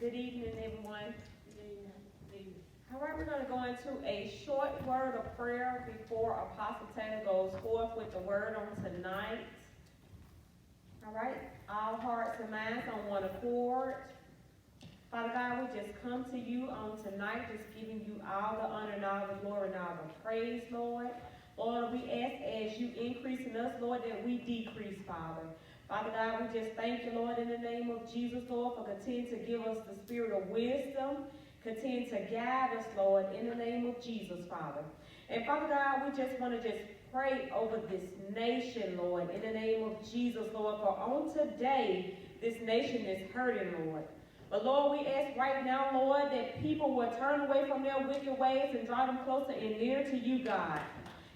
Good evening, everyone. All right, we're going to go into a short word of prayer before Apostle Taylor goes forth with the word on tonight. All right, all hearts and minds on one accord. Father God, we just come to you on tonight, just giving you all the honor and all the glory and all the praise, Lord. Lord, we ask as you increase in us, Lord, that we decrease, Father. Father God, we just thank you, Lord, in the name of Jesus, Lord, for continuing to give us the spirit of wisdom. Continue to guide us, Lord, in the name of Jesus, Father. And Father God, we just want to just pray over this nation, Lord, in the name of Jesus, Lord. For on today, this nation is hurting, Lord. But Lord, we ask right now, Lord, that people will turn away from their wicked ways and draw them closer and nearer to you, God.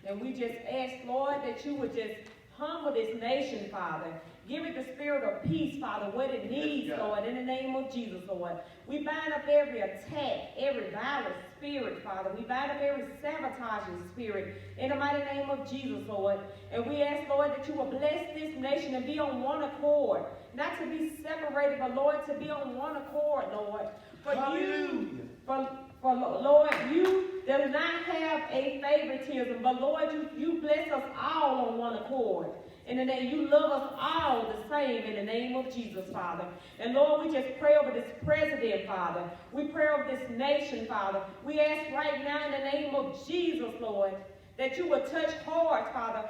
And we just ask, Lord, that you would just humble this nation, Father. Give it the spirit of peace, Father, what it needs, Lord, in the name of Jesus, Lord. We bind up every attack, every violent spirit, Father. We bind up every sabotaging spirit in the mighty name of Jesus, Lord. And we ask, Lord, that you will bless this nation and be on one accord. Not to be separated, but, Lord, to be on one accord, Lord. For you, for Lord, you does not have a favoritism, but, Lord, you bless us all on one accord. In the name, you love us all the same in the name of Jesus, Father. And Lord, we just pray over this president, Father. We pray over this nation, Father. We ask right now in the name of Jesus, Lord, that you would touch hearts, Father.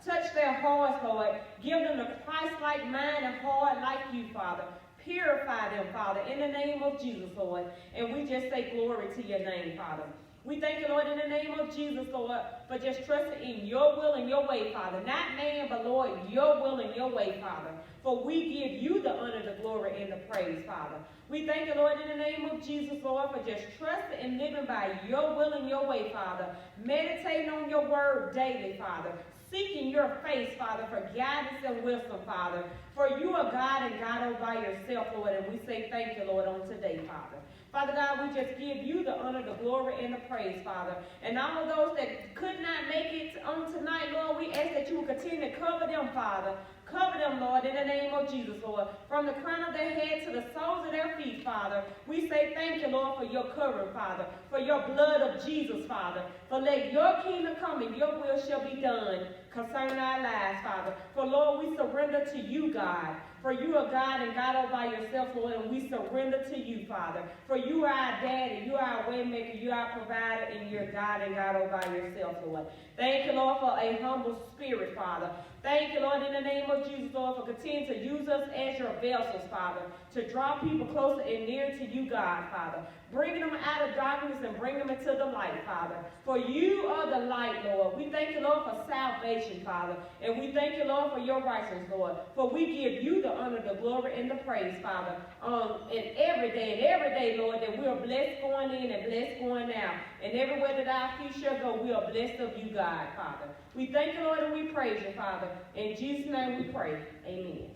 Touch their hearts, Lord. Give them the Christ-like mind and heart like you, Father. Purify them, Father, in the name of Jesus, Lord. And we just say glory to your name, Father. We thank you, Lord, in the name of Jesus, Lord, for just trusting in your will and your way, Father. Not man, but, Lord, your will and your way, Father. For we give you the honor, the glory, and the praise, Father. We thank you, Lord, in the name of Jesus, Lord, for just trusting and living by your will and your way, Father. Meditating on your word daily, Father. Seeking your face, Father, for guidance and wisdom, Father. For you are God and God all by yourself, Lord, and we say thank you, Lord, on today, Father. Father God, we just give you the honor, the glory, and the praise, Father. And all of those that could not make it on tonight, Lord, we ask that you will continue to cover them, Father. Cover them, Lord, in the name of Jesus, Lord. From the crown of their head to the soles of their feet, Father. We say thank you, Lord, for your covering, Father. For your blood of Jesus, Father. For let your kingdom come and your will shall be done concerning our lives, Father. For, Lord, we surrender to you, God. For you are God and God all by yourself, Lord, and we surrender to you, Father. For you are our daddy, you are our way maker, you are our provider, and you're God and God all by yourself, Lord. Thank you, Lord, for a humble spirit, Father. Thank you, Lord, in the name of Jesus, Lord, for continuing to use us as your vessels, Father, to draw people closer and nearer to you, God, Father. Bringing them out of darkness and bring them into the light, Father. For you are the light, Lord. We thank you, Lord, for salvation, Father. And we thank you, Lord, for your righteousness, Lord. For we give you the honor, the glory, and the praise, Father. And every day, Lord, that we are blessed going in and blessed going out. And everywhere that our feet shall go, we are blessed of you, God, Father. We thank you, Lord, and we praise you, Father. In Jesus' name we pray. Amen.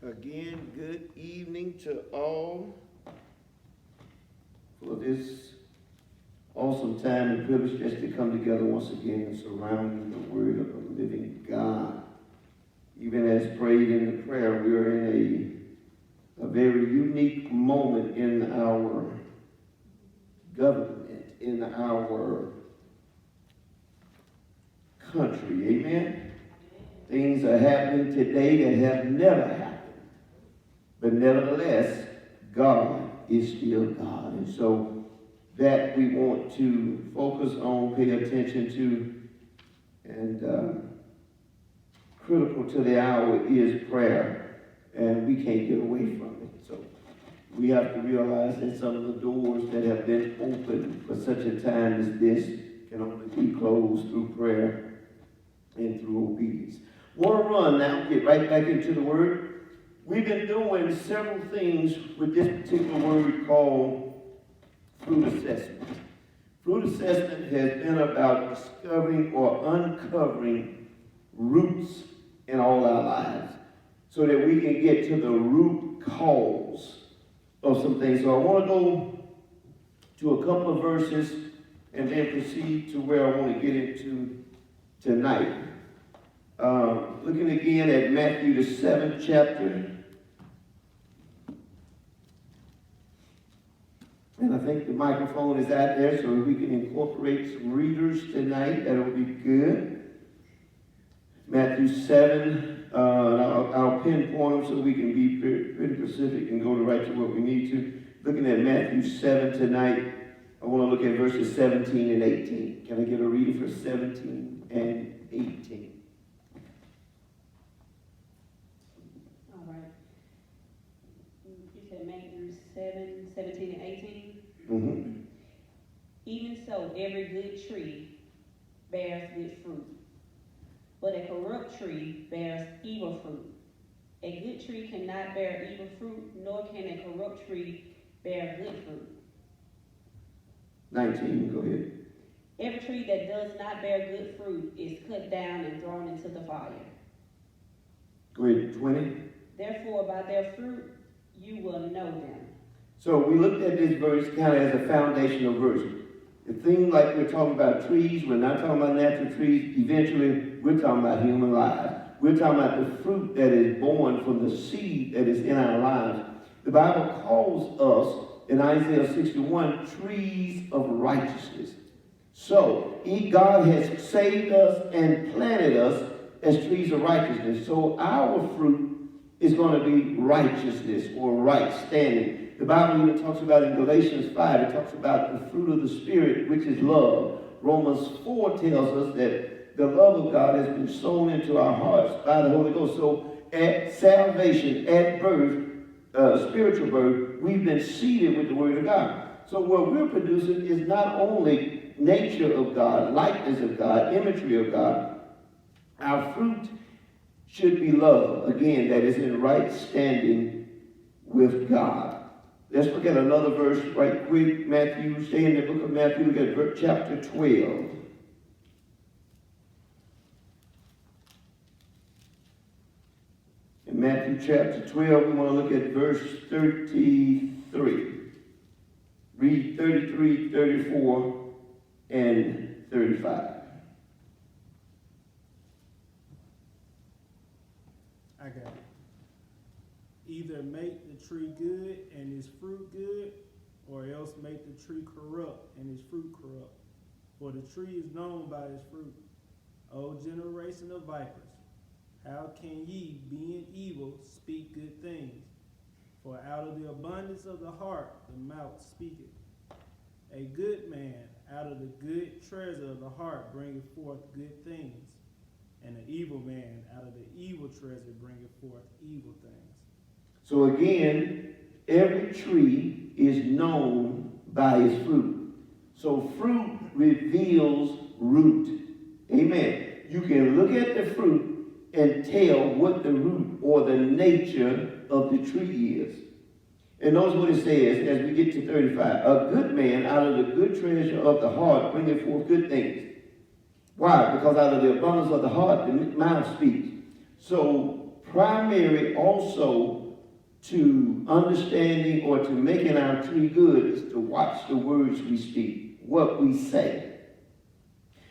Again, good evening to all for this awesome time and privilege just to come together once again and surrounding the word of the living God. Even as prayed in the prayer, we are in a very unique moment in our government, in our country. Amen? Things are happening today that have never happened. But nevertheless, God is still God. And so that we want to focus on, pay attention to, and critical to the hour is prayer. And we can't get away from it. So we have to realize that some of the doors that have been opened for such a time as this can only be closed through prayer and through obedience. Want to run now, get right back into the word. We've been doing several things with this particular word called fruit assessment. Fruit assessment has been about discovering or uncovering roots in all our lives so that we can get to the root cause of some things. So I want to go to a couple of verses and then proceed to where I want to get into tonight. Looking again at Matthew, the 7th chapter. And I think the microphone is out there so we can incorporate some readers tonight. That'll be good. Matthew 7, I'll pinpoint them so we can be pretty specific and go right to what we need to. Looking at Matthew 7 tonight, I want to look at verses 17 and 18. Can I get a reader for 17 and 18? All right. You said Matthew 7, 17 and 18? Mm-hmm. Even so, every good tree bears good fruit, but a corrupt tree bears evil fruit. A good tree cannot bear evil fruit, nor can a corrupt tree bear good fruit. 19, go ahead. Every tree that does not bear good fruit is cut down and thrown into the fire. Go ahead, 20. Therefore, by their fruit you will know them. So we looked at this verse kind of as a foundational verse. The thing like we're talking about trees, we're not talking about natural trees. Eventually, we're talking about human lives. We're talking about the fruit that is born from the seed that is in our lives. The Bible calls us, in Isaiah 61, trees of righteousness. So, God has saved us and planted us as trees of righteousness. So our fruit is going to be righteousness or right standing. The Bible even talks about in Galatians 5, it talks about the fruit of the Spirit, which is love. Romans 4 tells us that the love of God has been sown into our hearts by the Holy Ghost. So at salvation, at birth, spiritual birth, we've been seeded with the Word of God. So what we're producing is not only nature of God, likeness of God, imagery of God. Our fruit should be love, again, that is in right standing with God. Let's look at another verse right quick. Matthew, stay in the book of Matthew, look at chapter 12. In Matthew chapter 12, we want to look at verse 33. Read 33, 34, and 35. I got it. Either make the tree good and its fruit good, or else make the tree corrupt and its fruit corrupt. For the tree is known by its fruit. O generation of vipers, how can ye, being evil, speak good things? For out of the abundance of the heart the mouth speaketh. A good man out of the good treasure of the heart bringeth forth good things, and an evil man out of the evil treasure bringeth forth evil things. So again, every tree is known by its fruit. So fruit reveals root. Amen. You can look at the fruit and tell what the root or the nature of the tree is. And notice what it says as we get to 35. A good man out of the good treasure of the heart bringeth forth good things. Why? Because out of the abundance of the heart the mouth speaks. So primary also to understanding or to making our tree good is to watch the words we speak, what we say.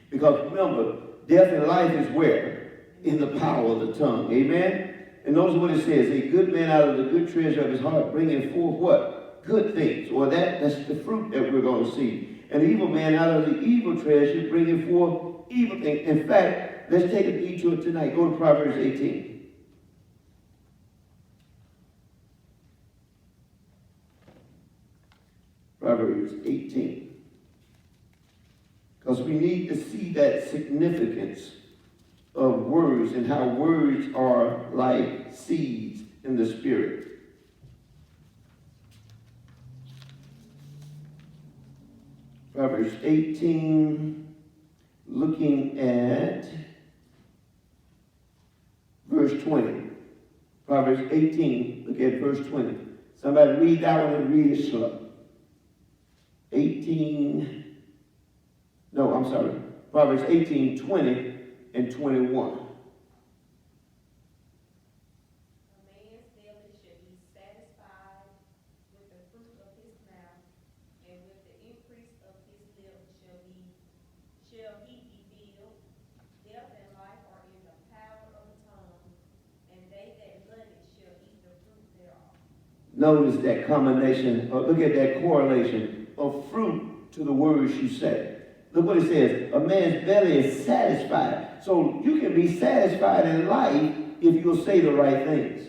Because remember, death and life is where? In the power of the tongue. Amen? And notice what it says. A good man out of the good treasure of his heart bringing forth what? Good things. Or that's the fruit that we're going to see. An evil man out of the evil treasure bringing forth evil things. In fact, let's take a detour tonight. Go to Proverbs 18. Proverbs 18. Because we need to see that significance of words and how words are like seeds in the spirit. Proverbs 18, looking at verse 20. Proverbs 18, look at verse 20. Somebody read that one and read it slow. Proverbs 18, 20 and 21. With the fruit of his mouth, and with the increase of his lips shall he Notice that combination, look at that correlation of fruit to the words you say. Look what it says, a man's belly is satisfied. So you can be satisfied in life if you'll say the right things.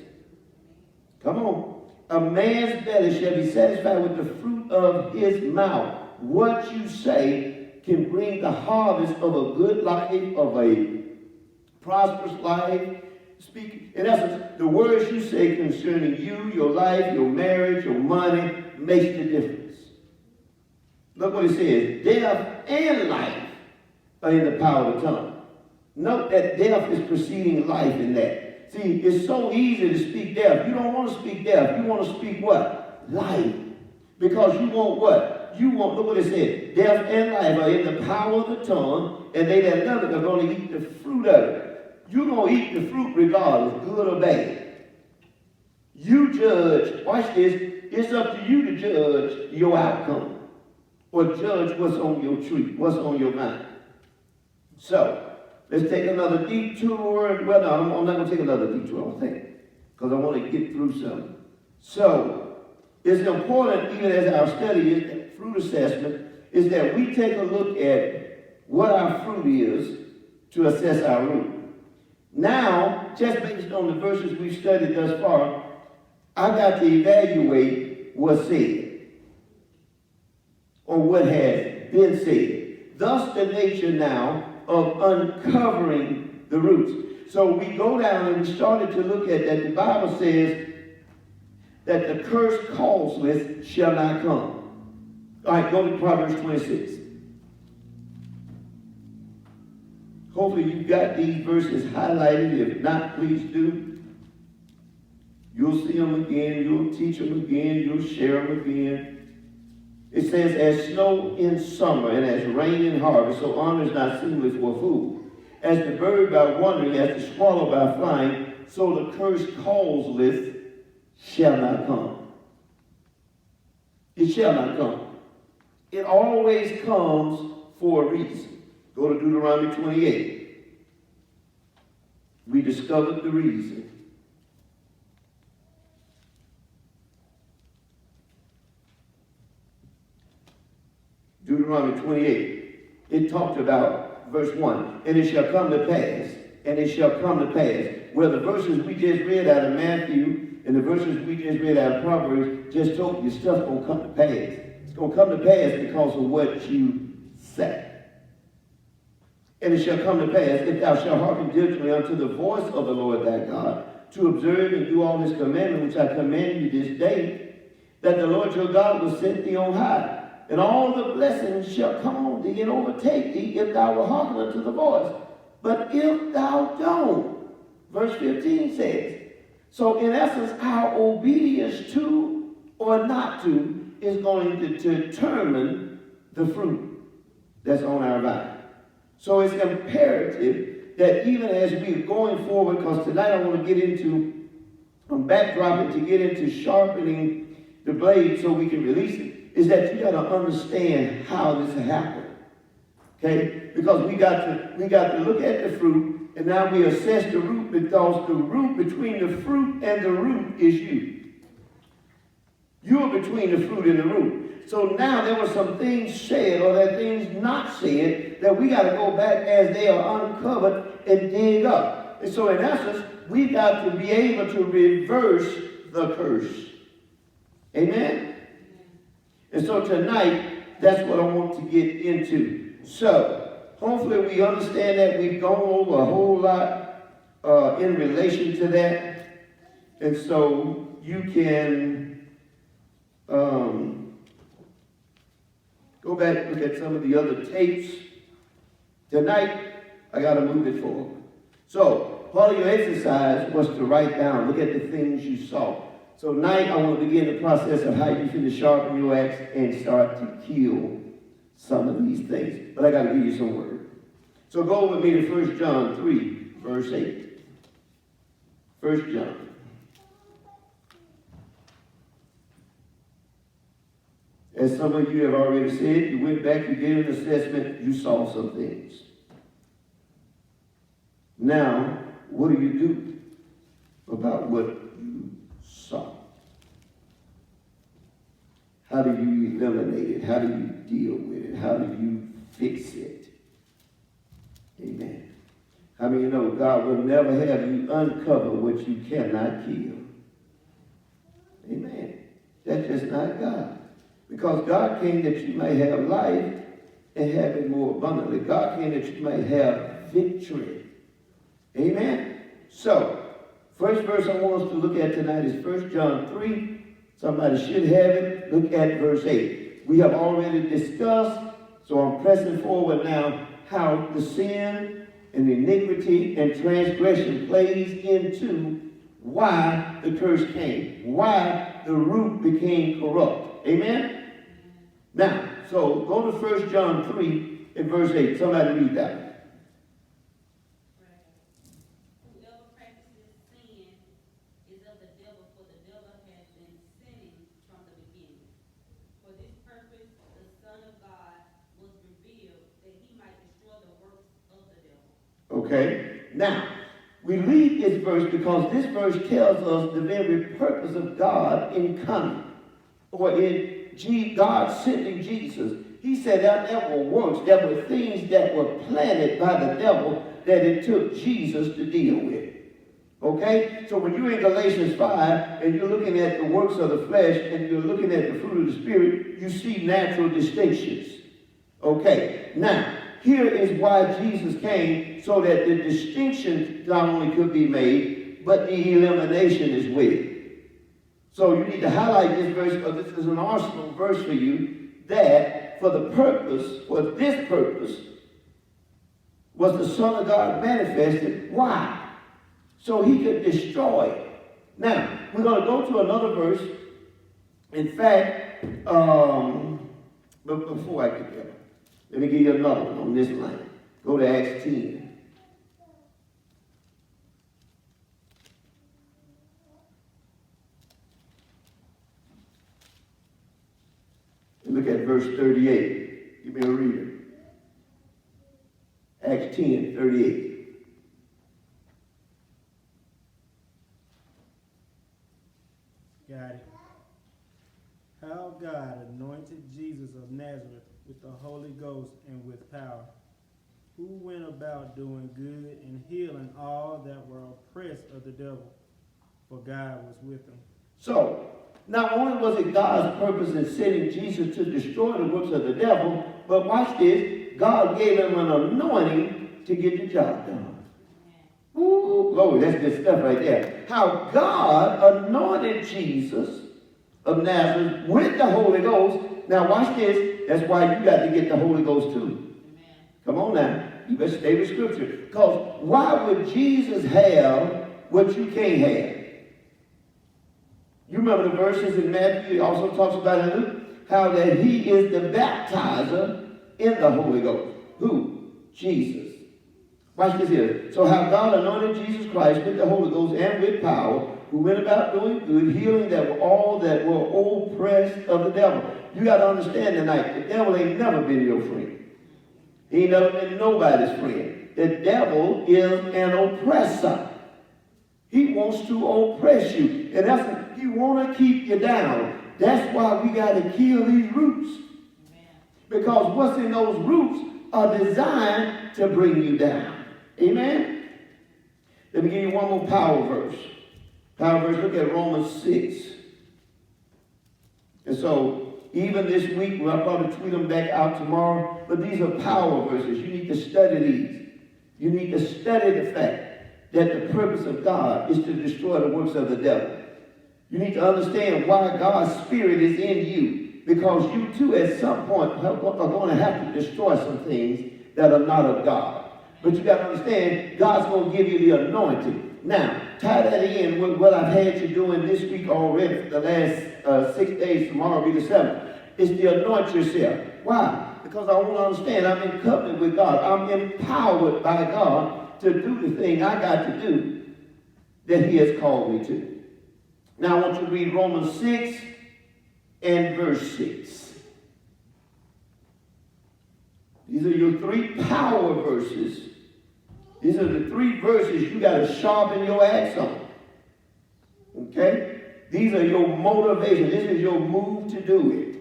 Come on. A man's belly shall be satisfied with the fruit of his mouth. What you say can bring the harvest of a good life, of a prosperous life. Speak, in essence, the words you say concerning you, your life, your marriage, your money, makes the difference. Look what it says. Death and life are in the power of the tongue. Note that death is preceding life in that. See, it's so easy to speak death. You don't want to speak death. You want to speak what? Life. Because you want what? You want, look what it said. Death and life are in the power of the tongue, and they that love it are going to eat the fruit of it. You're going to eat the fruit regardless, good or bad. You judge, watch this, it's up to you to judge your outcome. Or judge what's on your tree, what's on your mind. So, let's take another detour. Well, no, I'm not going to take another detour, I don't think. Because I want to get through something. So, it's important, even as our study is, that fruit assessment, is that we take a look at what our fruit is to assess our root. Now, just based on the verses we've studied thus far, I've got to evaluate what's said, or what has been said. Thus the nature now of uncovering the roots. So we go down and we started to look at that. The Bible says that the curse causeless shall not come. All right, go to Proverbs 26. Hopefully you've got these verses highlighted. If not, please do. You'll see them again. You'll teach them again. You'll share them again. It says, as snow in summer and as rain in harvest, so honor is not seemly for a fool. As the bird by wandering, as the swallow by flying, so the curse causeless shall not come. It shall not come. It always comes for a reason. Go to Deuteronomy 28. We discovered the reason. Deuteronomy 28. It talked about verse 1. And it shall come to pass. And it shall come to pass. Well, the verses we just read out of Matthew and the verses we just read out of Proverbs just told you stuff's going to come to pass. It's going to come to pass because of what you say. And it shall come to pass, if thou shalt hearken diligently unto the voice of the Lord thy God, to observe and do all his commandments which I command you this day, that the Lord your God will set thee on high. And all the blessings shall come on thee and overtake thee if thou wilt hearken unto the voice. But if thou don't, verse 15 says, so in essence, our obedience to or not to is going to determine the fruit that's on our vine. So it's imperative that even as we're going forward, because tonight I want to get into, I'm backdropping to get into sharpening the blade so we can release it, is that you got to understand how this happened. Okay? Because we got to look at the fruit, and now we assess the root, because the root between the fruit and the root is you. You're between the fruit and the root. So now there were some things said or there things not said that we got to go back as they are uncovered and dig up. And so in essence, we got to be able to reverse the curse. Amen? And so tonight, that's what I want to get into. So, hopefully we understand that. We've gone over a whole lot in relation to that. And so you can go back and look at some of the other tapes. Tonight, I got to move it forward. So, part of your exercise was to write down, look at the things you saw. So tonight, I want to begin the process of how you can sharpen your axe and start to kill some of these things. But I got to give you some word. So go with me to 1 John 3, verse 8. 1 John. As some of you have already said, you went back, you did an assessment, you saw some things. Now, what do you do about what you saw? How do you eliminate it? How do you deal with it? How do you fix it? Amen. How many know God will never have you uncover what you cannot kill? Amen. That's just not God. Because God came that you may have life and have it more abundantly. God came that you may have victory. Amen. So, first verse I want us to look at tonight is 1 John 3. Somebody should have it. Look at verse 8. We have already discussed, so I'm pressing forward now, how the sin and iniquity and transgression plays into why the curse came, why the root became corrupt. Amen? Now, so go to 1 John 3 and verse 8. Somebody read that. Whoever practices sin is of the devil, for the devil has been sinning from the beginning. For this purpose the Son of God was revealed, that he might destroy the works of the devil. Okay? Now, we read this verse because this verse tells us the very purpose of God in coming, or in God sending Jesus. He said that there were works, there were things that were planted by the devil that it took Jesus to deal with. Okay? So when you're in Galatians 5 and you're looking at the works of the flesh and you're looking at the fruit of the Spirit, you see natural distinctions. Okay? Now, here is why Jesus came, so that the distinction not only could be made, but the elimination is with. So you need to highlight this verse, because this is an arsenal verse for you, that for this purpose, was the Son of God manifested. Why? So he could destroy it. Now, we're going to go to another verse. In fact, but before I get there, let me give you another one on this line. Go to Acts 10. Look at verse 38. Give me a reader. Acts 10, 38. Got it. How God anointed Jesus of Nazareth with the Holy Ghost and with power, who went about doing good and healing all that were oppressed of the devil, for God was with him. So, not only was it God's purpose in sending Jesus to destroy the works of the devil, but watch this, God gave him an anointing to get the job done. Ooh, glory, that's good stuff right there. How God anointed Jesus of Nazareth with the Holy Ghost. Now watch this, that's why you got to get the Holy Ghost too. Amen. Come on now, you better stay with Scripture. Because why would Jesus have what you can't have? You remember the verses in Matthew, it also talks about in Luke, how that he is the baptizer in the Holy Ghost. Who? Jesus. Watch this here. So how God anointed Jesus Christ with the Holy Ghost and with power, who went about doing good, healing all that were oppressed of the devil. You got to understand tonight, the devil ain't never been your friend. He ain't never been nobody's friend. The devil is an oppressor. He wants to oppress you. And that's, he want to keep you down. That's why we got to kill these roots. Amen. Because what's in those roots are designed to bring you down. Amen? Let me give you one more power verse. Power verse, look at Romans 6. And so, even this week, I'll probably tweet them back out tomorrow, but these are power verses. You need to study these. You need to study the fact that the purpose of God is to destroy the works of the devil. You need to understand why God's Spirit is in you, because you too at some point are going to have to destroy some things that are not of God. But you got to understand, God's going to give you the anointing. Now, tie that in with what I've had you doing this week already for the last 6 days. Tomorrow will be the 7th. It's to anoint yourself. Why? Because I want to understand I'm in covenant with God. I'm empowered by God to do the thing I got to do that he has called me to. Now I want you to read Romans 6 and verse 6. These are your 3 power verses. These are the 3 verses you got to sharpen your axe on. Okay? These are your motivation. This is your move to do it.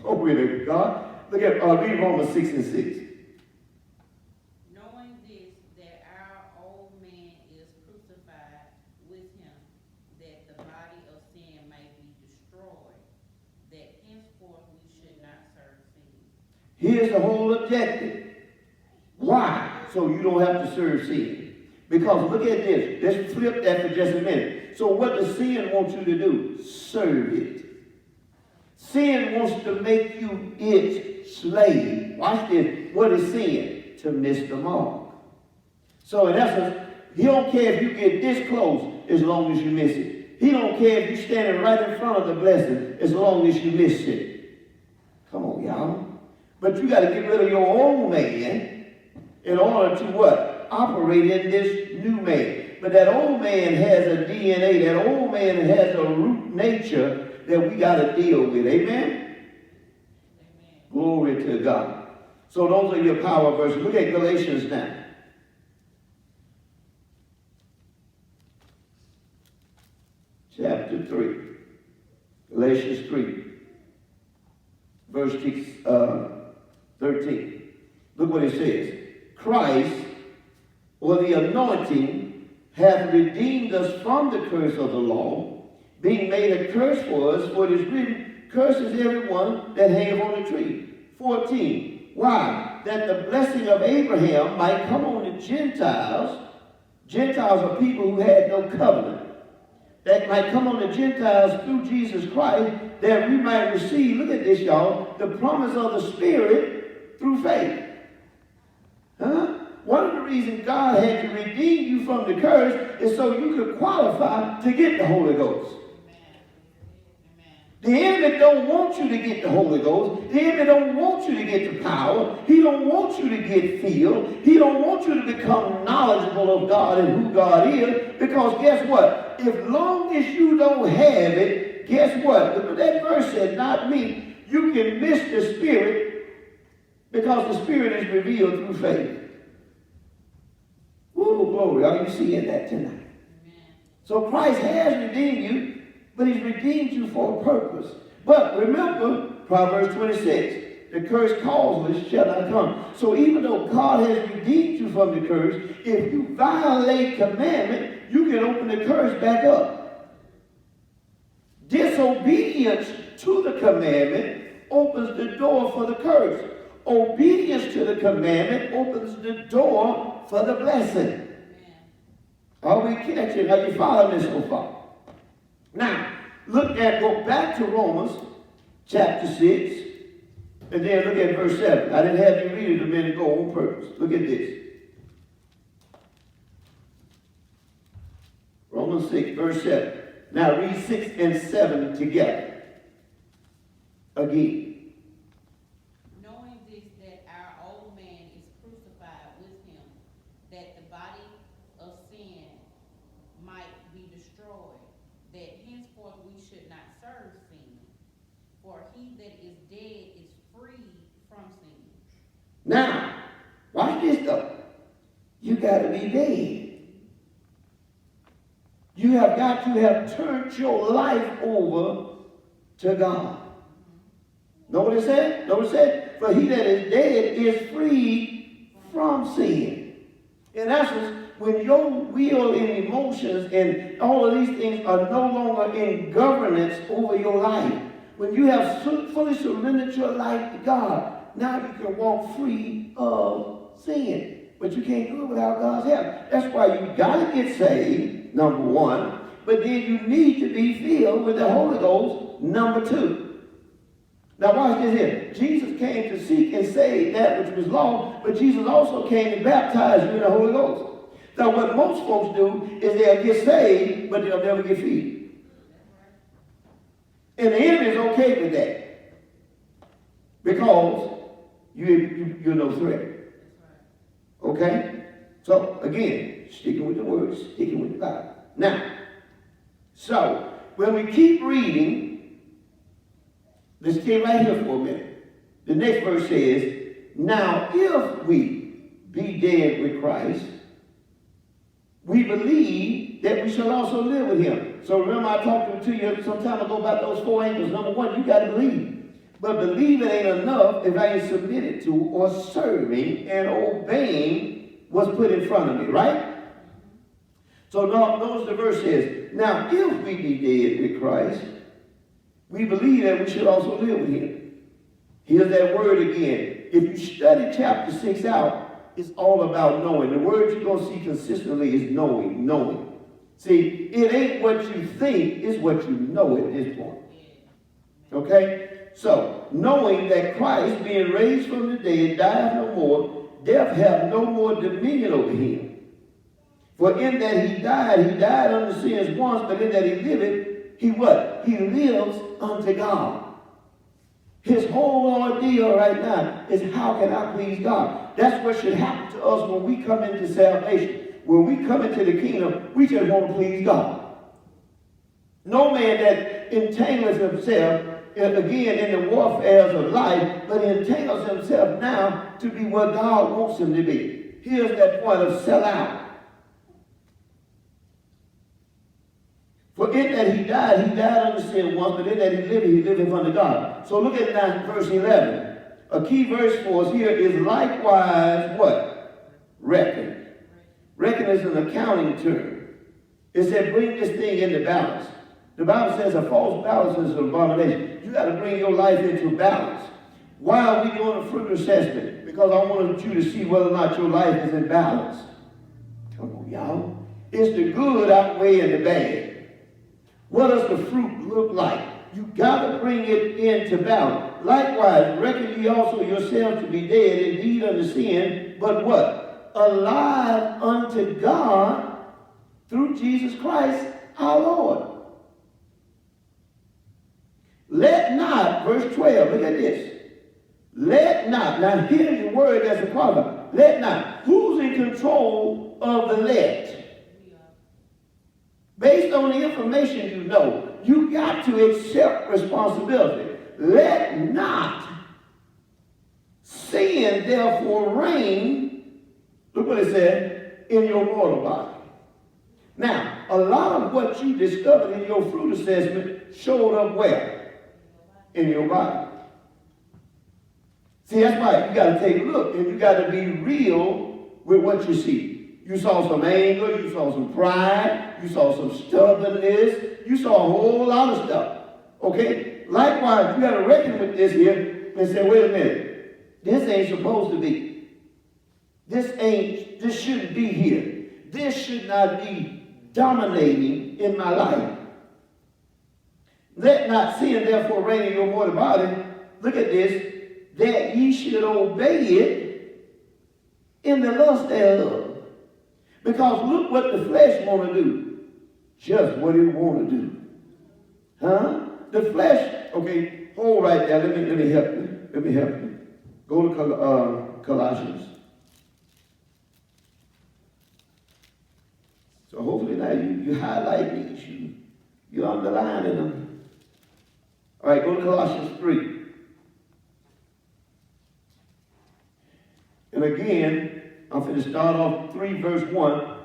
Glory to God. Look at read Romans 6 and 6. Knowing this, that our old man is crucified with him, that the body of sin may be destroyed, that henceforth we should not serve sin. Here's the whole objective. Why? So you don't have to serve sin. Because look at this. Let's flip that for just a minute. So what does sin want you to do? Serve it. Sin wants to make you its slave. Watch this. What is sin? To miss the mark. So in essence, he don't care if you get this close as long as you miss it. He don't care if you're standing right in front of the blessing as long as you miss it. Come on, y'all. But you got to get rid of your old man in order to what? Operate in this new man. But that old man has a DNA. That old man has a root nature that we got to deal with. Amen? Amen? Glory to God. So those are your power verses. Look at Galatians now. Chapter 3. Galatians 3. Verse 13. Look what it says. Christ, or the anointing, hath redeemed us from the curse of the law, being made a curse for us, for it is written, curses everyone that hangeth on the tree. 14. Why? That the blessing of Abraham might come on the Gentiles. Gentiles are people who had no covenant. That might come on the Gentiles through Jesus Christ, that we might receive, look at this, y'all, the promise of the Spirit through faith. Huh? One of the reasons God had to redeem you from the curse is so you could qualify to get the Holy Ghost. The enemy don't want you to get the Holy Ghost. The enemy don't want you to get the power. He don't want you to get filled. He don't want you to become knowledgeable of God and who God is. Because guess what? If long as you don't have it, guess what? That verse said, not me. You can miss the Spirit because the Spirit is revealed through faith. Woo, glory. Are you seeing that tonight? Amen. So Christ has redeemed you. But he's redeemed you for a purpose. But remember, Proverbs 26, the curse causeless shall not come. So even though God has redeemed you from the curse, if you violate commandment, you can open the curse back up. Disobedience to the commandment opens the door for the curse. Obedience to the commandment opens the door for the blessing. Are we catching? Are you following this so far? Now, go back to Romans chapter 6, and then look at verse 7. I didn't have you read it a minute ago on purpose. Look at this. Romans 6, verse 7. Now read 6 and 7 together. Again. Knowing this, that our old man is crucified with him, that the body of sin might be destroyed, that henceforth we should not serve sin. For he that is dead is free from sin. Now, watch this though. You got to be dead. You have got to have turned your life over to God. Know what it said? Know what it said? For he that is dead is free from sin. In essence, when your will and emotions and all of these things are no longer in governance over your life, when you have fully surrendered your life to God, now you can walk free of sin. But you can't do it without God's help. That's why you got to get saved, number one, but then you need to be filled with the Holy Ghost, number two. Now watch this here. Jesus came to seek and save that which was lost, but Jesus also came to baptize you in the Holy Ghost. Now what most folks do is they'll get saved, but they'll never get filled. And the enemy is okay with that. Because you're no threat. Okay? So again, sticking with the words, sticking with the Bible. Now, so when we keep reading, let's stay right here for a minute. The next verse says, now if we be dead with Christ, we believe that we shall also live with him. So remember I talked to you some time ago about those 4 angels. Number one, you got to believe. But believing ain't enough if I ain't submitted to or serving and obeying what's put in front of me, right? So now, notice the verse says, now if we be dead with Christ, we believe that we should also live with him. Here's that word again. If you study chapter 6 out, it's all about knowing. The word you're going to see consistently is knowing, knowing. See, it ain't what you think, it's what you know at this point. Okay? So, knowing that Christ, being raised from the dead, died no more, death hath no more dominion over him. For in that he died unto sins once, but in that he liveth, he what? He lives unto God. His whole ordeal right now is how can I please God? That's what should happen to us when we come into salvation. When we come into the kingdom, we just want to please God. No man that entangles himself, again, in the warfares of life, but he entangles himself now to be what God wants him to be. Here's that point of sell out. For in that he died unto sin once, but in that he liveth unto God. So look at now verse 11. A key verse for us here is likewise what? Reckon. Reckon is an accounting term. It said bring this thing into balance. The Bible says a false balance is an abomination. You got to bring your life into balance. Why are we doing a fruit assessment? Because I wanted you to see whether or not your life is in balance. Come on, y'all. It's the good outweighing the bad. What does the fruit look like? You got to bring it into balance. Likewise, reckon ye also yourselves to be dead indeed unto sin, but what? Alive unto God through Jesus Christ our Lord. Let not, verse 12, look at this. Let not, now here's the word that's a problem. Let not. Who's in control of the let? Based on the information you know, you got to accept responsibility. Let not sin therefore reign, look what it said, in your mortal body. Now, a lot of what you discovered in your fruit assessment showed up where? In your body. See, that's why you got to take a look, and you got to be real with what you see. You saw some anger, you saw some pride, you saw some stubbornness, you saw a whole lot of stuff. Okay? Likewise, you got to reckon with this here and say, wait a minute, this ain't supposed to be. This shouldn't be here. This should not be dominating in my life. Let not sin therefore reign in your mortal body. Look at this. That ye should obey it in the lust thereof. Because look what the flesh want to do. Just what it want to do. Huh? The flesh, okay, hold right there. Let me help you. Let me help you. Go to Colossians. So hopefully now you highlight these. You underlining them. All right, go to Colossians 3. And again, I'm going to start off 3 verse 1.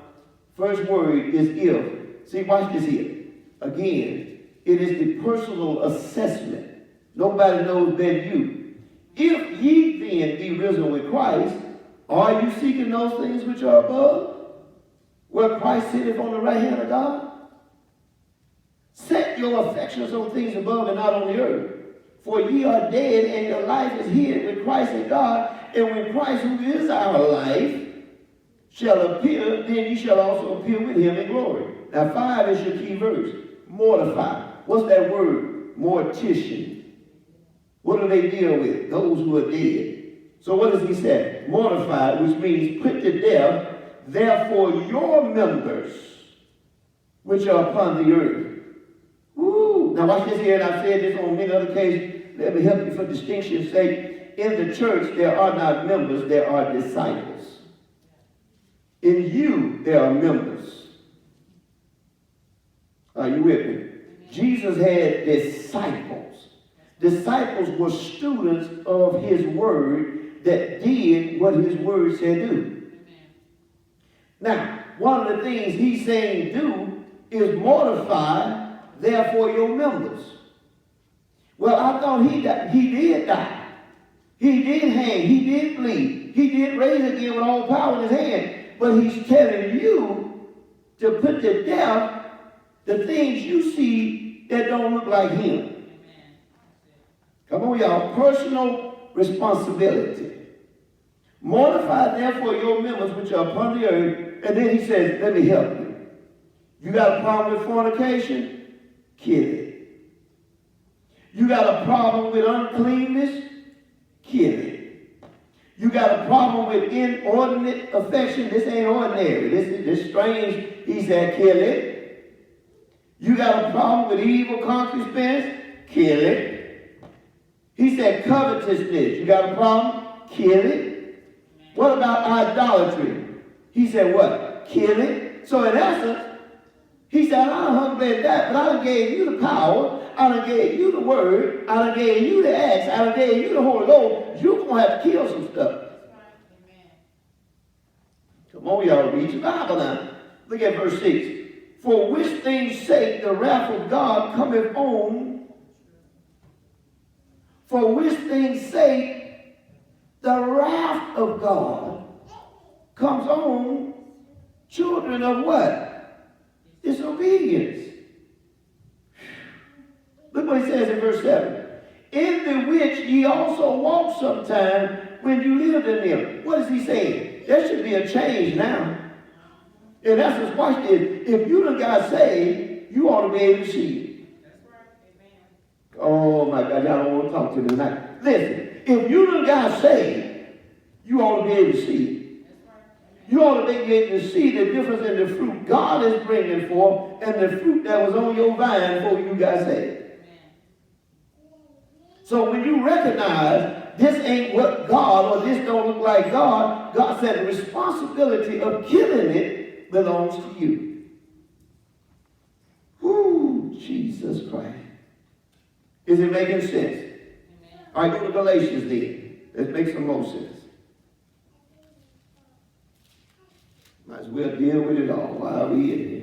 First word is if. See, watch this here. Again, it is the personal assessment. Nobody knows better than you. If ye then be risen with Christ, are you seeking those things which are above, where Christ sitteth on the right hand of God? Set your affections on things above and not on the earth. For ye are dead, and your life is hid with Christ in God. And when Christ, who is our life, shall appear, then ye shall also appear with him in glory. Now 5 is your key verse. Mortify. What's that word? Mortician. What do they deal with? Those who are dead. So what does he say? Mortify, which means put to death, therefore your members, which are upon the earth. Woo! Now watch this here, and I've said this on many other occasions. Let me help you for distinction's sake. In the church, there are not members, there are disciples. In you, there are members. Are you with me? Jesus had disciples. Disciples were students of his word that did what his word said do. Now, one of the things he's saying do is mortify, therefore, your members. Well, I thought he died. He did die. He did hang. He did bleed. He did raise again with all power in his hand. But he's telling you to put to death the things you see that don't look like him. Come on, y'all. Personal responsibility. Mortify, therefore, your members which are upon the earth. And then he says, let me help you. You got a problem with fornication? Kill it. You got a problem with uncleanness? Kill it. You got a problem with inordinate affection? This ain't ordinary. This is strange. He said, kill it. You got a problem with evil concupiscence? Kill it. He said, covetousness. You got a problem? Kill it. What about idolatry? He said, what? Kill it. So in essence, he said, I done hung that, but I done gave you the power. I done gave you the word. I done gave you the acts. I done gave you the Holy Ghost. You're going to have to kill some stuff. Come on, y'all. Read your Bible now. Look at verse 6. For which things sake the wrath of God cometh on. For which things sake the wrath of God comes on children of what? Disobedience. Look what he says in verse 7. In the which ye also walked sometime when you lived in them. What is he saying? There should be a change now. In essence, watch this. If you done got saved, you ought to be able to see it. That's right. Amen. Oh my God, y'all don't want to talk to me tonight. Listen, if you done got saved, you ought to be able to see it. That's right. You ought to be able to see the difference in the fruit God is bringing forth and the fruit that was on your vine before you got saved. So when you recognize this ain't what God, or this don't look like God, God said the responsibility of killing it belongs to you. Whoo, Jesus Christ. Is it making sense? Amen. All right, go to Galatians then. Let's make some more sense. Might as well deal with it all while we in here.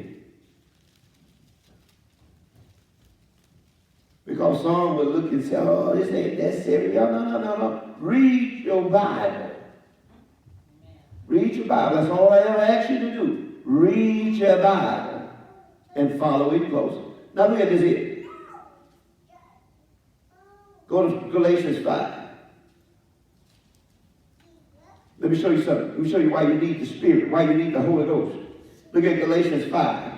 Because some will look and say, oh, this ain't that serious. No. Read your Bible. Read your Bible. That's all I ever ask you to do. Read your Bible and follow it closely. Now look at this here. Go to Galatians 5. Let me show you something. Let me show you why you need the Spirit, why you need the Holy Ghost. Look at Galatians 5.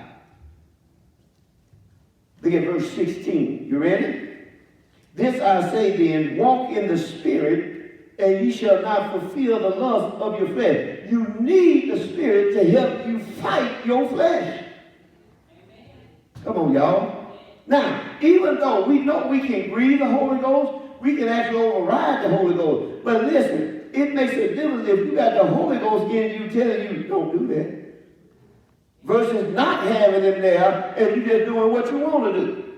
Look at verse 16. You ready? This I say then, walk in the Spirit, and ye shall not fulfill the lust of your flesh. You need the Spirit to help you fight your flesh. Amen. Come on, y'all. Now, even though we know we can grieve the Holy Ghost, we can actually override the Holy Ghost. But listen, it makes a difference if you got the Holy Ghost in you telling you, don't do that. Versus not having him there and you just doing what you want to do.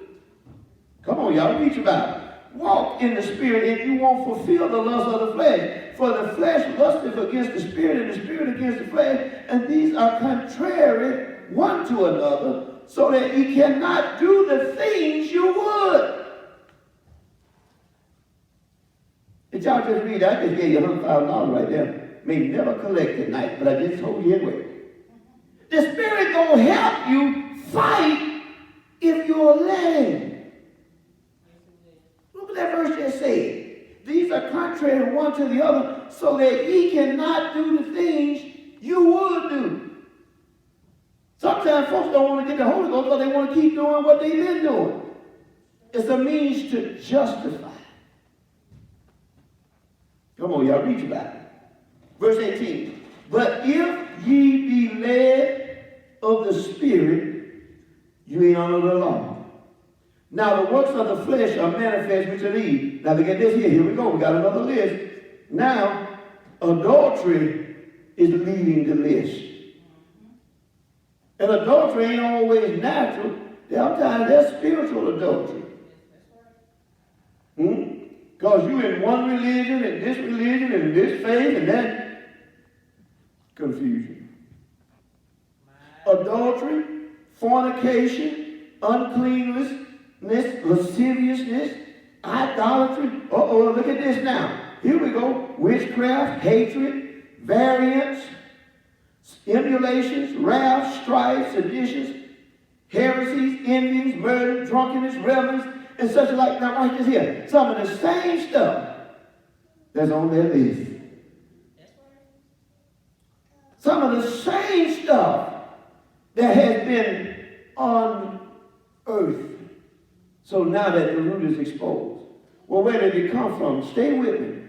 Come on, y'all, read your Bible. Walk in the Spirit and you won't fulfill the lust of the flesh. For the flesh lusteth against the Spirit and the Spirit against the flesh. And these are contrary one to another, so that ye cannot do the things you would. Did y'all just read that? I just gave you $100,000 right there. May never collect tonight, but I just told you anyway. The Spirit gonna help you fight if you'll let him. Look what that verse just said. These are contrary one to the other, so that ye cannot do the things you would do. Sometimes folks don't want to get the Holy Ghost because they want to keep doing what they've been doing. It's a means to justify. Come on, y'all, read your Bible. Verse 18. But if ye be led of the Spirit, you ain't under the law. Now the works of the flesh are manifest, which are these. Now look at this here. Here we go. We got another list. Now, adultery is leading the list. And adultery ain't always natural. Sometimes there's spiritual adultery. Because you in one religion, and this faith, and that confusion. adultery, fornication, uncleanness, lasciviousness, idolatry. Look at this now. Here we go. Witchcraft, hatred, variance, emulations, wrath, strife, seditions, heresies, envies, murder, drunkenness, revelings, and such like. Now, watch this here. Some of the same stuff that's on their list. Some of the same stuff that has been on earth. So now that the root is exposed. Well, where did it come from? Stay with me.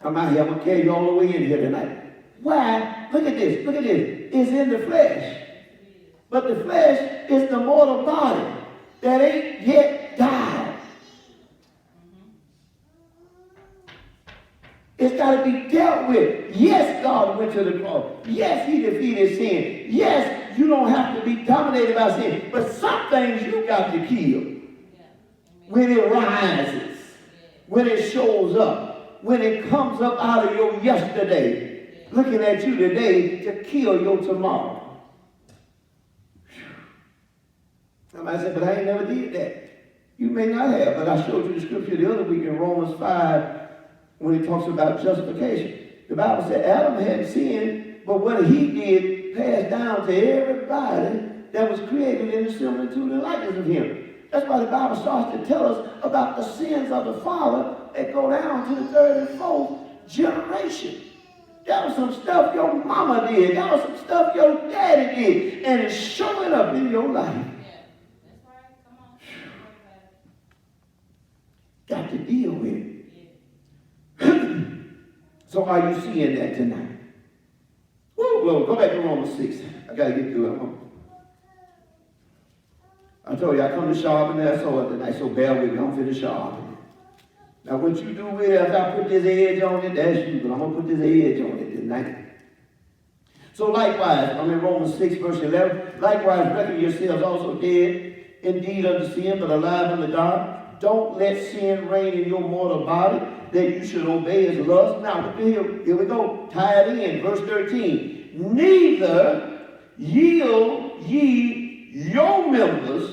I'm out here. I'm going to carry you all the way in here tonight. Why? Look at this. Look at this. It's in the flesh. But the flesh is the mortal body that ain't yet died. It's got to be dealt with. Yes, God went to the cross. Yes, he defeated sin. Yes, you don't have to be dominated by sin. But some things you got to kill. When it rises, when it shows up, when it comes up out of your yesterday, looking at you today to kill your tomorrow. Somebody said, but I ain't never did that. You may not have, but I showed you the scripture the other week in Romans 5 when it talks about justification. The Bible said Adam hadn't sinned, but what he did passed down to everybody that was created in the similitude and likeness of him. That's why the Bible starts to tell us about the sins of the father that go down to the third and fourth generation. That was some stuff your mama did. That was some stuff your daddy did. And it's showing up in your life. That's right. Come on. Got to deal with it. So are you seeing that tonight? Woo, glory. Go back to Romans 6. I got to get through it. I told you, I come to sharpen that sword tonight, so bear with me. I'm finna sharpen. Now, what you do with it, after I put this edge on it, that's you, but I'm going to put this edge on it tonight. So likewise, I'm in Romans 6, verse 11. Likewise, reckon yourselves also dead, indeed unto sin, but alive unto God. Don't let sin reign in your mortal body, that you should obey his lust. Now, here we go. Tie it in. Verse 13. Neither yield ye your members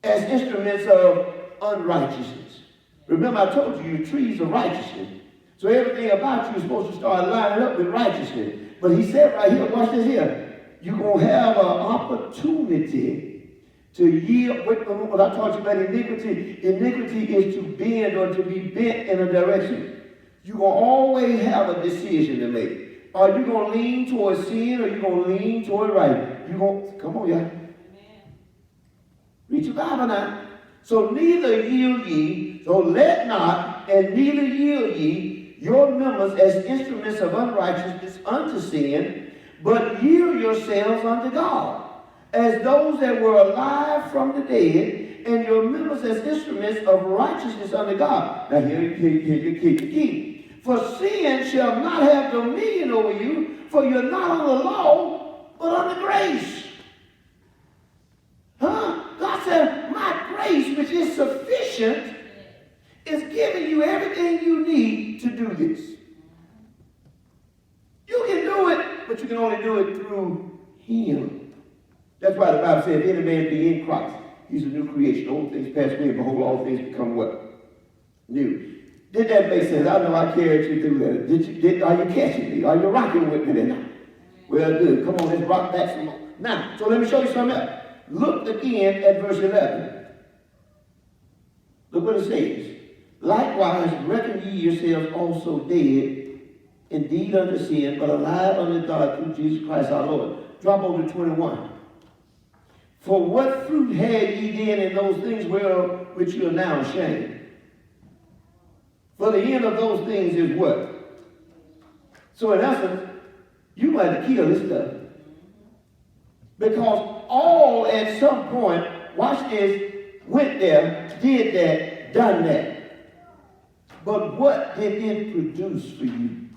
as instruments of unrighteousness. Remember, I told you, your trees of righteousness. So everything about you is supposed to start lining up with righteousness. But he said right here, watch this here. You're going to have an opportunity to yield. What I taught you about iniquity, iniquity is to bend or to be bent in a direction. You're going to always have a decision to make. Are you going to lean towards sin or are you going to lean toward right? You're going to, come on, y'all. Read your Bible now. So neither yield ye, so let not, and neither yield ye your members as instruments of unrighteousness unto sin, but yield yourselves unto God, as those that were alive from the dead, and your members as instruments of righteousness unto God. Now here you keep the key. For sin shall not have dominion over you, for you're not on the law, but on the grace. God said, my grace, which is sufficient, is giving you everything you need to do this. You can do it, but you can only do it through him. That's why the Bible said, if any man be in Christ, he's a new creation. Old things pass away, and behold, all things become what? New. Did that make sense? I know I carried you through that. Are you catching me? Are you rocking with me tonight? Well, good. Come on, let's rock back some more. Now, so let me show you something else. Look again at verse 11. Look what it says. Likewise, reckon ye yourselves also dead, indeed unto sin, but alive unto God through Jesus Christ our Lord. Drop over to 21. For what fruit had ye then in those things whereof which you are now ashamed? For the end of those things is what? So in essence, you might have to kill this stuff. Because all at some point, watch this, went there, did that, done that. But what did it produce for you?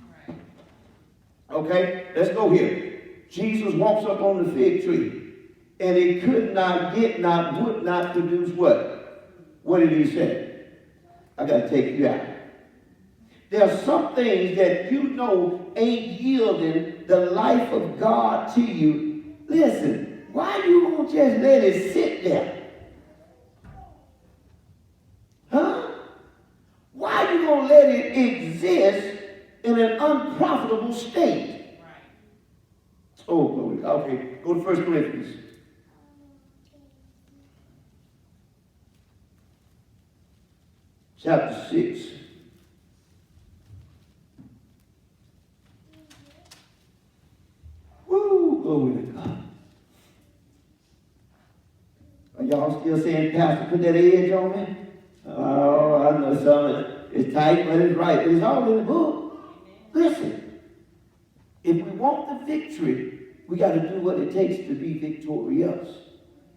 Okay, let's go here. Jesus walks up on the fig tree, and he could not, would not produce what? What did he say? I got to take you out. There are some things that you know ain't yielding the life of God to you. Listen, why you won't just let it sit there? Huh? Why you gonna let it exist in an unprofitable state? Right. Oh, glory. Okay, go to 1 Corinthians. Chapter 6. Woo, glory to God. Are y'all still saying, Pastor, put that edge on me? Oh, I know some of it. It's tight, but it's right. It's all in the book. Listen, if we want the victory, we got to do what it takes to be victorious.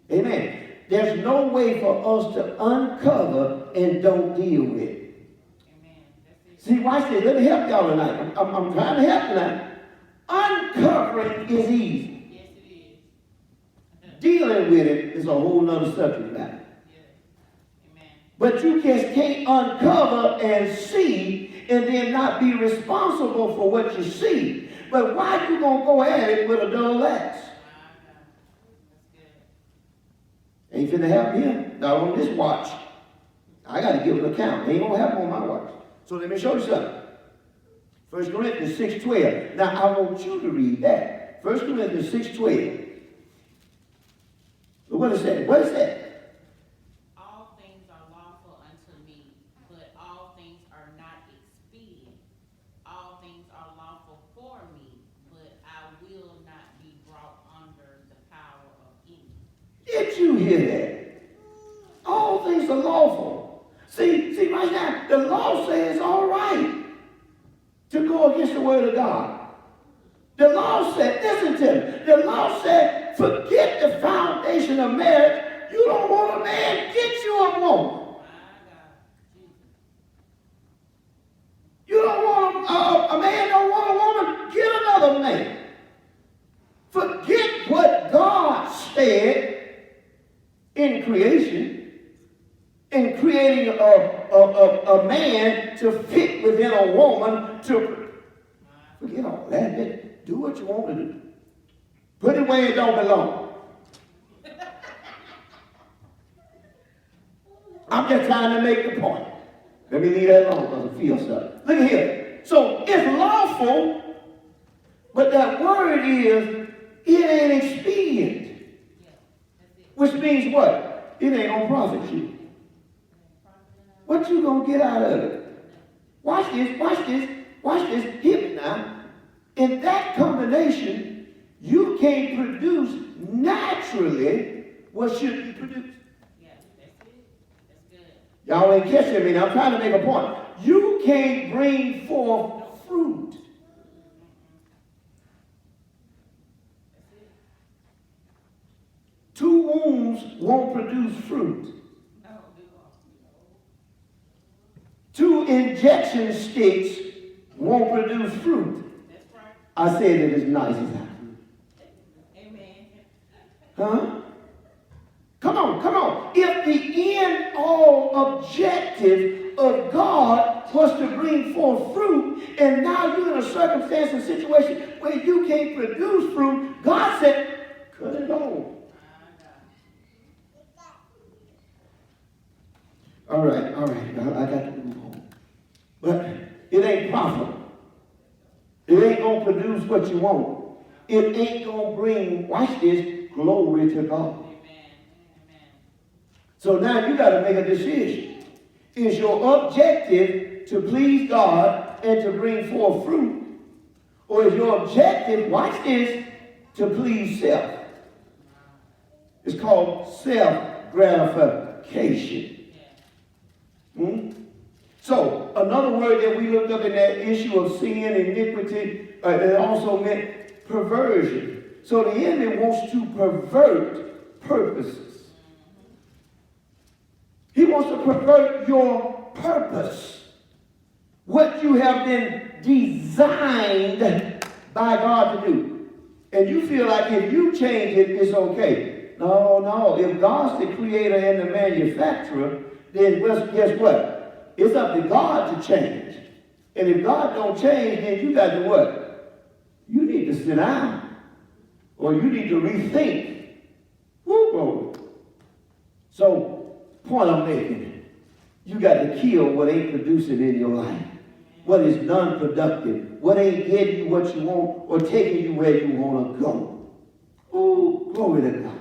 Amen. There's no way for us to uncover and don't deal with it. See, watch this. Let me help y'all tonight. I'm trying to help tonight. Uncovering is easy. Yes, it is. Dealing with it is a whole nother subject matter. Amen. But you just can't uncover and see and then not be responsible for what you see. But why you gonna go at it with a dull axe? That's good. Ain't finna help him. Not on this watch. I gotta give an account. Ain't gonna happen on my watch. So let me show you something. 1 Corinthians 6:12. Now I want you to read that. 1 Corinthians 6:12. But what is that? What is that? All things are lawful unto me, but all things are not expedient. All things are lawful for me, but I will not be brought under the power of any. Did you hear that? All things are lawful. See right now, the law says all right to go against the word of God. The law said, listen to me, the law said, forget the foundation of marriage. You don't want a man, get you a woman. You don't want a man don't want a woman, get another man. Forget what God said in creation, in creating a man to fit within a woman to forget all that. Do what you want to do. Put it where it don't belong. I'm just trying to make the point. Let me leave that alone because I feel something. Look at here. So it's lawful, but that word is, it ain't expedient. Which means what? It ain't gonna profit you. What you gonna get out of it? Watch this, watch this, watch this. Hear me now. In that combination, you can't produce naturally what should be produced. Yeah, that's it. That's good. Y'all ain't catching me now. I'm trying to make a point. You can't bring forth fruit. Two wombs won't produce fruit. Two injection sticks won't produce fruit. That's right. I said it as nice as I could. Amen. Huh? Come on, come on. If the end all objective of God was to bring forth fruit, and now you're in a circumstance and situation where you can't produce fruit, God said, cut it off. All right. I got to move on. But it ain't profitable. It ain't going to produce what you want. It ain't going to bring, watch this, glory to God. Amen. Amen. So now you got to make a decision. Is your objective to please God and to bring forth fruit? Or is your objective, watch this, to please self? It's called self-gratification. So, another word that we looked up in that issue of sin, iniquity, it also meant perversion. So the enemy wants to pervert purposes. He wants to pervert your purpose. What you have been designed by God to do. And you feel like if you change it, it's okay. No. If God's the creator and the manufacturer, then guess what? It's up to God to change. And if God don't change, then you got to what? You need to sit down. Or you need to rethink. Woo, glory. So, point I'm making, you got to kill what ain't producing in your life. What is non-productive. What ain't getting you what you want or taking you where you want to go. Oh, glory to God.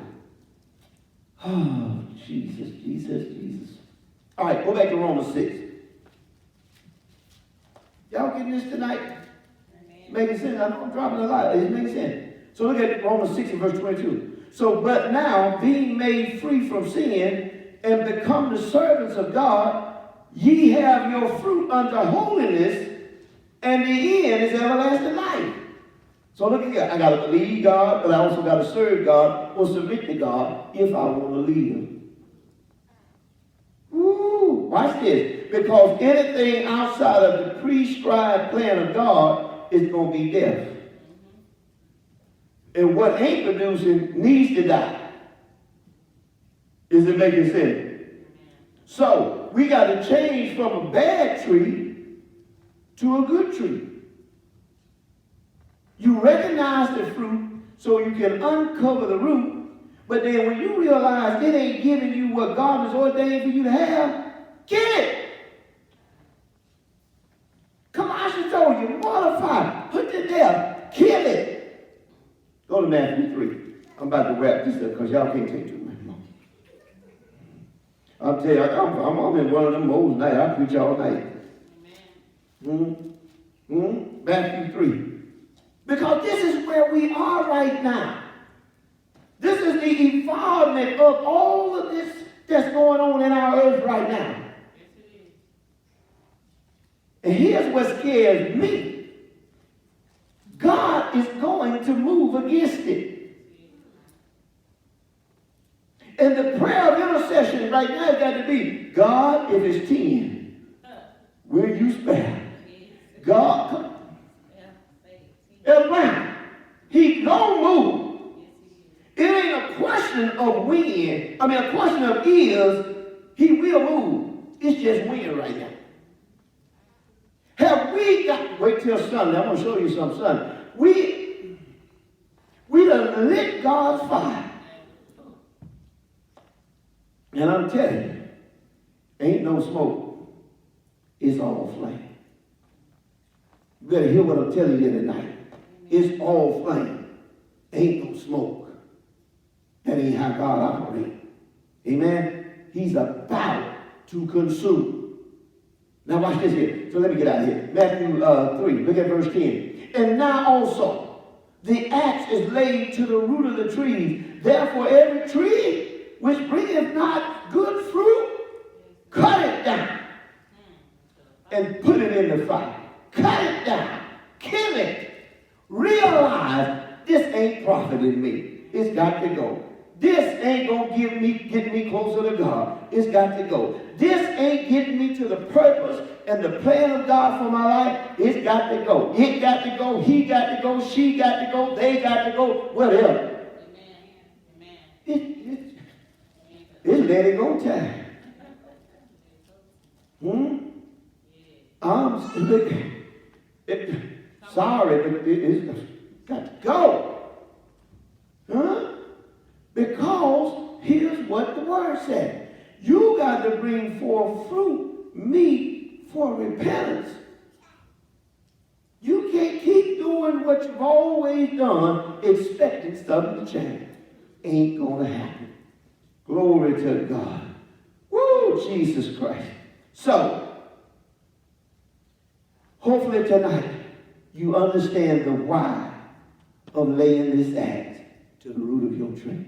Oh, Jesus, Jesus, Jesus. All right, go back to Romans 6. Y'all getting this tonight? Making sense? I know I'm dropping a lot. It's making sense. So look at Romans 6 and verse 22. So, but now, being made free from sin and become the servants of God, ye have your fruit unto holiness, and the end is everlasting life. So look at here. I got to believe God, but I also got to serve God or submit to God if I want to live. Ooh, watch this. Because anything outside of the prescribed plan of God is going to be death. And what ain't producing needs to die. Is it making sense? So, we got to change from a bad tree to a good tree. You recognize the fruit so you can uncover the root, but then when you realize it ain't giving you what God has ordained for you to have, get it. Colossians told you, mortify, put to death, kill it. Go to Matthew 3. I'm about to wrap this up because y'all can't take too much more. I'll tell you, I'm in one of them modes night. I preach all night. Matthew 3. Because this is where we are right now. This is the evolvement of all of this that's going on in our earth right now. And here's what scares me. God is going to move against it. And the prayer of intercession right now has got to be, God, if it's 10, will you spare? God, come. Around. He gonna move. It ain't a question of when. A question of is, he will move. It's just when right now. Have we got, wait till Sunday, I'm going to show you some Sunday. We done lit God's fire. And I'm telling you, ain't no smoke. It's all flame. You better hear what I'm telling you tonight. It's all flame. Ain't no smoke. That ain't how God operates. Amen? He's about to consume. Now watch this here. So let me get out of here. Matthew 3, look at verse 10. And now also, the axe is laid to the root of the trees. Therefore every tree which bringeth not good fruit, cut it down and put it in the fire. Cut it down. Kill it. Realize this ain't profiting me. It's got to go. This ain't going to get me closer to God. It's got to go. This ain't getting me to the purpose and the plan of God for my life. It's got to go. It got to go. He got to go. She got to go. They got to go. Whatever. It's let it go time. I'm looking. Sorry, but it's got to go. Because here's what the word said. You got to bring forth fruit, meat for repentance. You can't keep doing what you've always done, expecting stuff to change. Ain't going to happen. Glory to God. Woo, Jesus Christ. So, hopefully tonight, you understand the why of laying this axe to the root of your tree.